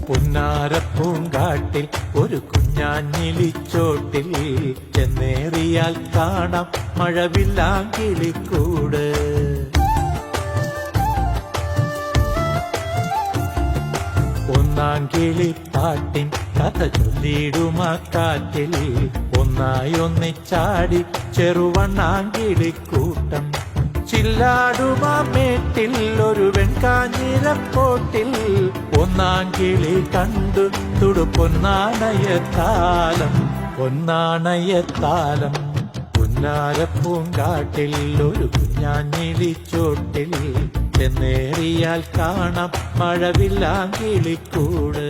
പുന്നാരപ്പൂങ്കാട്ടിൽ ഒരു കുഞ്ഞാഞ്ഞിലിച്ചോട്ടിൽ ചെന്നേറിയാൽ കാണാം മഴവില്ലാങ്കിളിക്കൂട്. ഒന്നാങ്കിളിപ്പാട്ടിൻ കഥ ചൊല്ലിടുമാ കാറ്റിൽ ഒന്നായി ഒന്നിച്ചാടി ചെറുവണ്ണാങ്കിളിക്കൂട്ടം. ചില്ലാടുമാ മേട്ടിൽ ഒരു വെൺകാഞ്ഞിരപ്പോട്ടിൽ ഒന്നാങ്കിളി കണ്ടു തുടുപ്പൊന്നാണയത്താലം പൊന്നാണയത്താലം. പുന്നാരപ്പൂങ്കാട്ടിൽ ഒരു കുഞ്ഞാഞ്ഞിലിച്ചോട്ടിൽ ചെന്നേറിയാൽ കാണാം മഴവില്ലാങ്കിളിക്കൂട്.